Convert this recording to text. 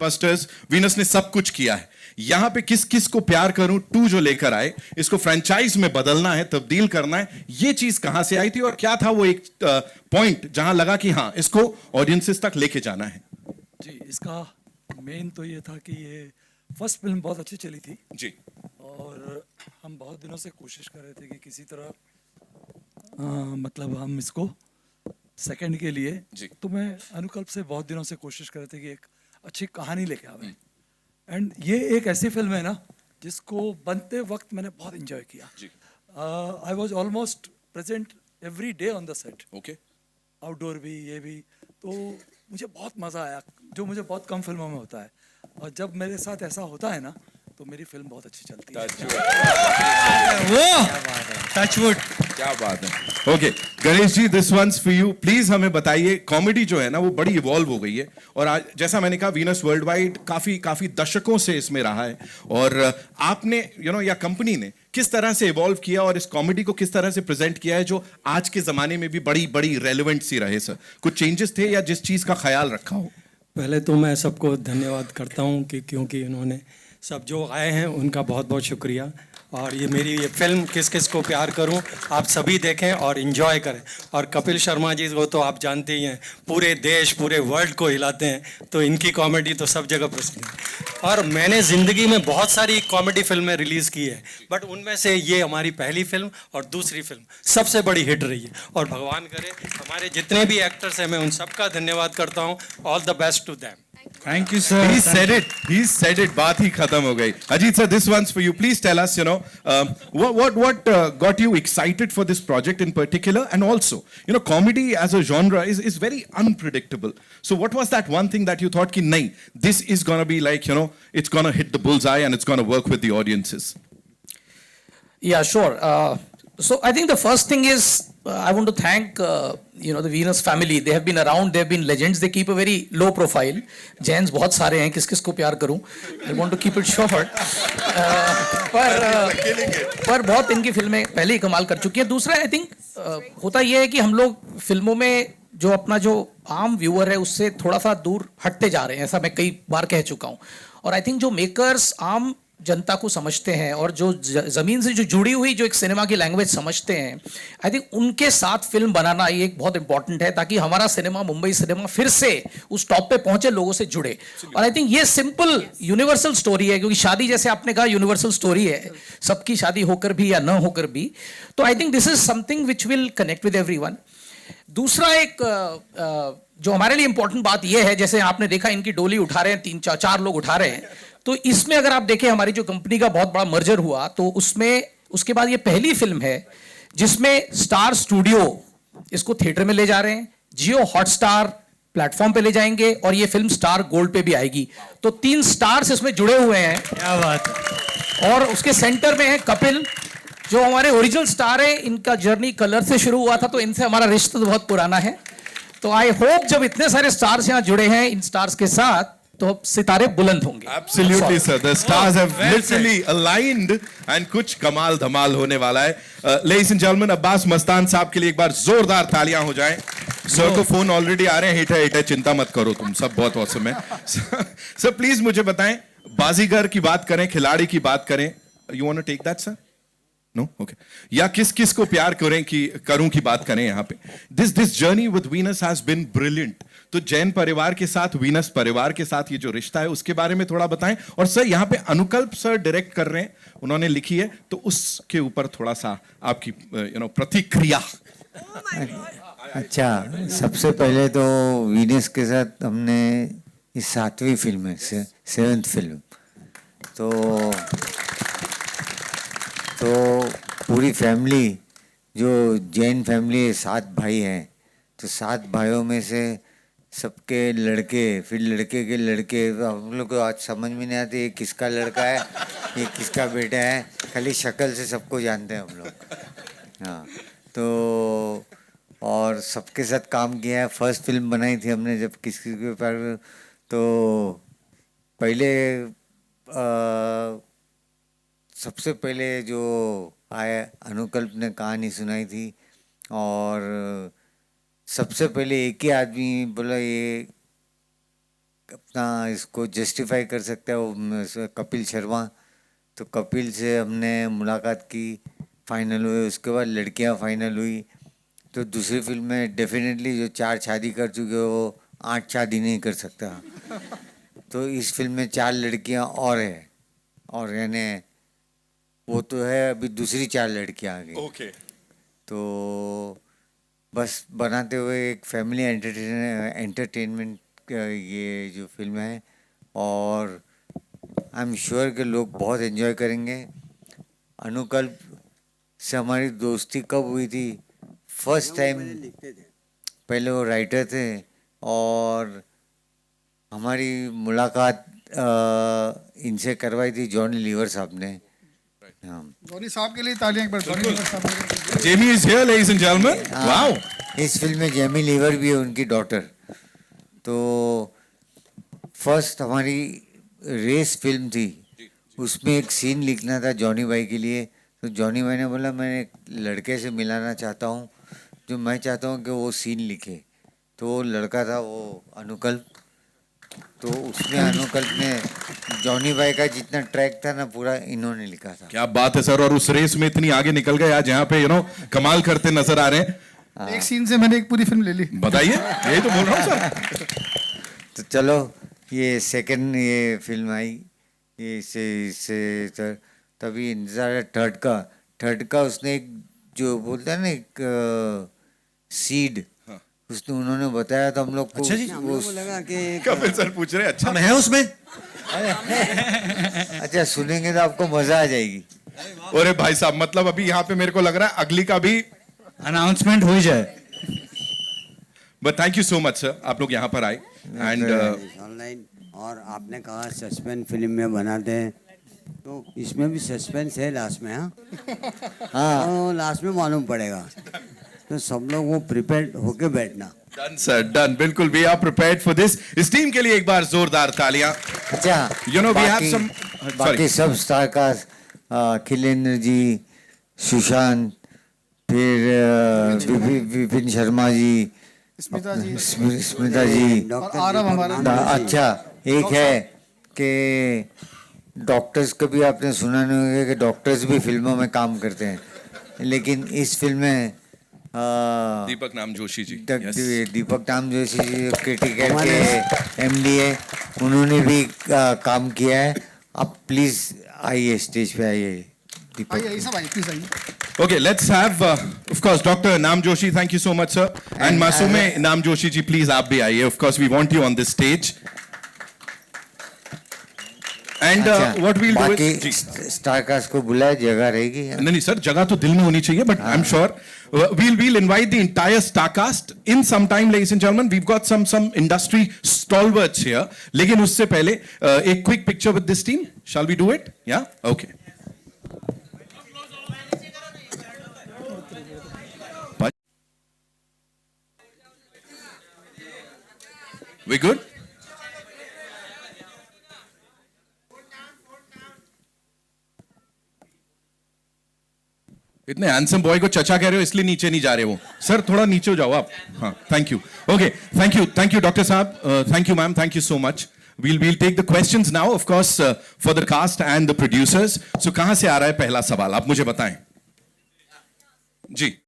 Busters Venus ने सब कुछ किया है। यहां पे किस किस को प्यार करूं टू जो लेकर आए, इसको फ्रेंचाइज में बदलना है, तब्दील करना है, ये चीज कहां से आई थी और क्या था वो एक पॉइंट जहां लगा कि हाँ इसको ऑडियंसेस तक लेके जाना है? जी, इसका मेन तो ये था कि ये फर्स्ट फिल्म बहुत अच्छी चली थी जी। और हम बहुत दिनों से कोशिश कर रहे थे कि किसी तरह मतलब हम इसको सेकंड के लिए जी। तो मैं अनुकल्प से बहुत दिनों से कोशिश कर रहे थे कि एक अच्छी कहानी लेके आवे। एंड ये एक ऐसी फिल्म है ना जिसको बनते वक्त मैंने बहुत एंजॉय किया। I was almost present every day on the set. Okay. Outdoor भी ये भी, तो मुझे बहुत मज़ा आया, जो मुझे बहुत कम फिल्मों में होता है। और जब मेरे साथ ऐसा होता है ना तो मेरी फिल्म बहुत अच्छी चलती है। टचवुड, क्या बात है। Okay Ganesh ji, this one's for you. Please हमें बताइए, कॉमेडी जो है ना वो बड़ी इवॉल्व हो गई है और आज जैसा मैंने कहा वीनस वर्ल्ड वाइड काफी दशकों से इसमें रहा है और आपने या कंपनी ने किस तरह से इवॉल्व किया और इस कॉमेडी को किस तरह से प्रेजेंट किया है जो आज के जमाने में भी बड़ी बड़ी रेलेवेंट सी रहे? सर, कुछ चेंजेस थे या जिस चीज का ख्याल रखा हो? पहले तो मैं सबको धन्यवाद करता हूं कि क्योंकि उन्होंने सब जो आए हैं उनका बहुत बहुत शुक्रिया। और ये मेरी ये फिल्म किस किस को प्यार करूं आप सभी देखें और इन्जॉय करें। और कपिल शर्मा जी को तो आप जानते ही हैं, पूरे देश पूरे वर्ल्ड को हिलाते हैं, तो इनकी कॉमेडी तो सब जगह प्रसिद्ध है। और मैंने ज़िंदगी में बहुत सारी कॉमेडी फिल्में रिलीज़ की है, बट उनमें से ये हमारी पहली फिल्म और दूसरी फिल्म सबसे बड़ी हिट रही है। और भगवान करे हमारे जितने भी एक्टर्स हैं मैं उन सबका धन्यवाद करता हूँ। All the best to them. Thank you, sir. He said it. He said it. बात ही खत्म हो गई। Ajit sir, this one's for you. Please tell us, what got you excited for this project in particular, and also, comedy as a genre is very unpredictable. So, what was that one thing that you thought कि नहीं, this is gonna be like, it's gonna hit the bullseye and it's gonna work with the audiences? Yeah, sure. So I think the first thing is I want to thank the Venus family. They have been around. They have been legends. They keep a very low profile. Jains बहुत सारे हैं, किस किस को प्यार करूं? I want to keep it short. पर बहुत इनकी फिल्में पहले ही कमाल कर चुकी हैं। दूसरा I think होता ये है कि हम लोग फिल्मों में जो अपना जो आम व्यूअर है उससे थोड़ा सा दूर हटते जा रहे हैं, ऐसा मैं कई बार कह चुका हूँ। और आई थिंक जो मेकर्स आम जनता को समझते हैं और जो ज़मीन से जो जुड़ी हुई जो एक सिनेमा की लैंग्वेज समझते हैं, आई थिंक उनके साथ फिल्म बनाना ये एक बहुत इंपॉर्टेंट है, ताकि हमारा सिनेमा, मुंबई सिनेमा फिर से उस टॉप पे पहुंचे, लोगों से जुड़े। और आई थिंक ये सिंपल यूनिवर्सल स्टोरी है, क्योंकि शादी जैसे आपने कहा यूनिवर्सल स्टोरी है, सबकी शादी होकर भी या न होकर भी। तो I think this is something which will connect with everyone. दूसरा एक जो हमारे लिए इंपॉर्टेंट बात यह है, जैसे आपने देखा इनकी डोली उठा रहे हैं, 3-4 लोग उठा रहे हैं, तो इसमें अगर आप देखें हमारी जो कंपनी का बहुत बड़ा मर्जर हुआ, तो उसमें उसके बाद ये पहली फिल्म है जिसमें स्टार स्टूडियो इसको थिएटर में ले जा रहे हैं, जियो हॉटस्टार प्लेटफॉर्म पे ले जाएंगे और ये फिल्म स्टार गोल्ड पे भी आएगी। तो 3 स्टार्स इसमें जुड़े हुए हैं। क्या बात है। और उसके सेंटर में है कपिल, जो हमारे ओरिजिनल स्टार है। इनका जर्नी कलर से शुरू हुआ था, तो इनसे हमारा रिश्ता तो बहुत पुराना है। तो आई होप जब इतने सारे स्टार्स यहाँ जुड़े हैं इन स्टार्स के साथ, तो सितारे बुलंद होंगे। Absolutely, sir. The stars have literally aligned and कुछ कमाल धमाल होने वाला है। Ladies and gentlemen, Abbas Mastan साहब के लिए एक बार जोरदार तालियां हो जाएं। सर को फोन ऑलरेडी आ रहे हैं, हिट है, चिंता मत करो तुम, सब बहुत औसम है। सर प्लीज मुझे बताएं, बाजीगर की बात करें, खिलाड़ी की बात करें, you want to take that sir? No, okay. या किस किस को प्यार करूं की बात करें यहाँ पे। This journey with Venus has been brilliant. तो जैन परिवार के साथ, वीनस परिवार के साथ ये जो रिश्ता है उसके बारे में थोड़ा बताएं। और सर यहाँ पे अनुकल्प सर डायरेक्ट कर रहे हैं, उन्होंने लिखी है, तो उसके ऊपर थोड़ा सा आपकी प्रतिक्रिया। अच्छा, सबसे पहले तो वीनस के साथ हमने इस 7वीं फिल्म है, 7th फिल्म, तो पूरी फैमिली, जो जैन फैमिली है, 7 भाई हैं, तो 7 भाइयों में से सबके लड़के, फिर लड़के के लड़के, हम लोग को आज समझ में नहीं आती ये किसका लड़का है, ये किसका बेटा है, खाली शक्ल से सबको जानते हैं हम लोग। हाँ, तो और सबके साथ काम किया है। फर्स्ट फिल्म बनाई थी हमने जब किसी के प्यार, तो पहले सबसे पहले जो आया अनुकल्प ने कहानी सुनाई थी, और सबसे पहले एक ही आदमी बोला ये अपना इसको जस्टिफाई कर सकता है वो कपिल शर्मा। तो कपिल से हमने मुलाकात की, फाइनल हुए, उसके बाद लड़कियां फाइनल हुई। तो दूसरी फिल्म में डेफिनेटली जो 4 शादी कर चुके हो वो 8 शादी नहीं कर सकता। तो इस फिल्म में 4 लड़कियां और है, और यानी वो तो है, अभी दूसरी 4 लड़कियां आ गई। ओके तो बस बनाते हुए एक फैमिली एंटरटेनमेंट ये जो फिल्म है, और आई एम श्योर कि लोग बहुत एंजॉय करेंगे। अनुकल्प से हमारी दोस्ती कब हुई थी? फर्स्ट टाइम, पहले वो राइटर थे और हमारी मुलाकात इनसे करवाई थी जॉनी लीवर साहब ने। हाँ, जॉनी साहब के लिए तालियां एक बार। जॉनी लीवर साहब के लिए। Jamie is here ladies and gentleman. Wow, इस फिल्म में जेमी लीवर भी है, उनकी डॉटर। तो फर्स्ट हमारी रेस फिल्म थी, उसमें एक सीन लिखना था जॉनी भाई के लिए। तो जॉनी भाई ने बोला मैं एक लड़के से मिलाना चाहता हूँ जो मैं चाहता हूँ कि वो सीन लिखे। तो वो लड़का था वो अनुकल्प। तो उसमें अनुकल्प में जॉनी भाई का जितना ट्रैक था ना पूरा इन्होंने लिखा था। क्या बात है सर, और उस रेस में इतनी आगे निकल गए आज यहाँ पे कमाल करते नजर आ रहे हैं। एक सीन से मैंने एक पूरी फिल्म ले ली। बताइए, यही तो बोल रहा हूँ सर। तो चलो, ये सेकंड ये फिल्म आई, ये इससे तभी इंतजार है थर्ड का उसने एक जो बोलता है ना एक सीड, उसने उन्होंने बताया तो हम लोग को। अच्छा जी, वो लगा कि कपिल सर पूछ रहे हैं, अच्छा है उसमें। अच्छा सुनेंगे तो आपको मजा आ जाएगी। अरे भाई साहब, मतलब अभी यहाँ पे मेरे को लग रहा है अगली का भी अनाउंसमेंट हो जाए। But thank you so much sir, आप लोग यहाँ पर आए एंड ऑनलाइन। और आपने कहा सस्पेंस फिल्म में बनाते हैं, तो इसमें भी सस्पेंस है लास्ट में। हाँ, तो लास्ट में मालूम पड़ेगा, तो सब लोग वो प्रिपेयर्ड होके बैठना। डन सर, डन, बिल्कुल। We are prepared for this. इस टीम के लिए एक बार जोरदार तालियां। अच्छा, You know, we have बाकी- some- बाकी सब स्टार का अखिलेंद्र जी, सुशांत, फिर विपिन शर्मा जी, स्मिता जी स्मिता जी। और आरव हमारा। अच्छा, एक है कि डॉक्टर्स को भी आपने सुना नहीं होगा कि डॉक्टर्स भी फिल्मों में काम करते हैं, लेकिन इस फिल्म में दीपक नाम जोशी जी। दीपक नाम जोशी जी क्रिटिकेट के एमडी है, उन्होंने भी काम किया है। आप प्लीज आइए, स्टेज पे आइए दीपक। आइए सब आइए, प्लीज आइए। Okay, let's have, of course, Dr. Nam Joshi. Thank you so much, sir. And Masume Nam Joshi ji, please, आप भी आइए. Of course, we want you on this stage. And what we'll do is, जी. Star cast को बुलाए, जगह रहेगी। नहीं sir, जगह तो दिल में होनी चाहिए, but I'm sure we'll invite the entire star cast in some time, ladies and gentlemen. We've got some industry stalwarts here. लेकिन उससे पहले एक quick picture with this team. Shall we do it? Yeah? Okay. We good? इतने handsome boy को चचा कह रहे हो इसलिए नीचे नहीं जा रहे वो। सर थोड़ा नीचे हो जाओ आप। हाँ, thank you. Okay, thank you doctor साहब, thank you ma'am, thank you so much. We'll take the questions now, of course, for the cast and the producers. So कहां से आ रहा है पहला सवाल, आप मुझे बताएं जी।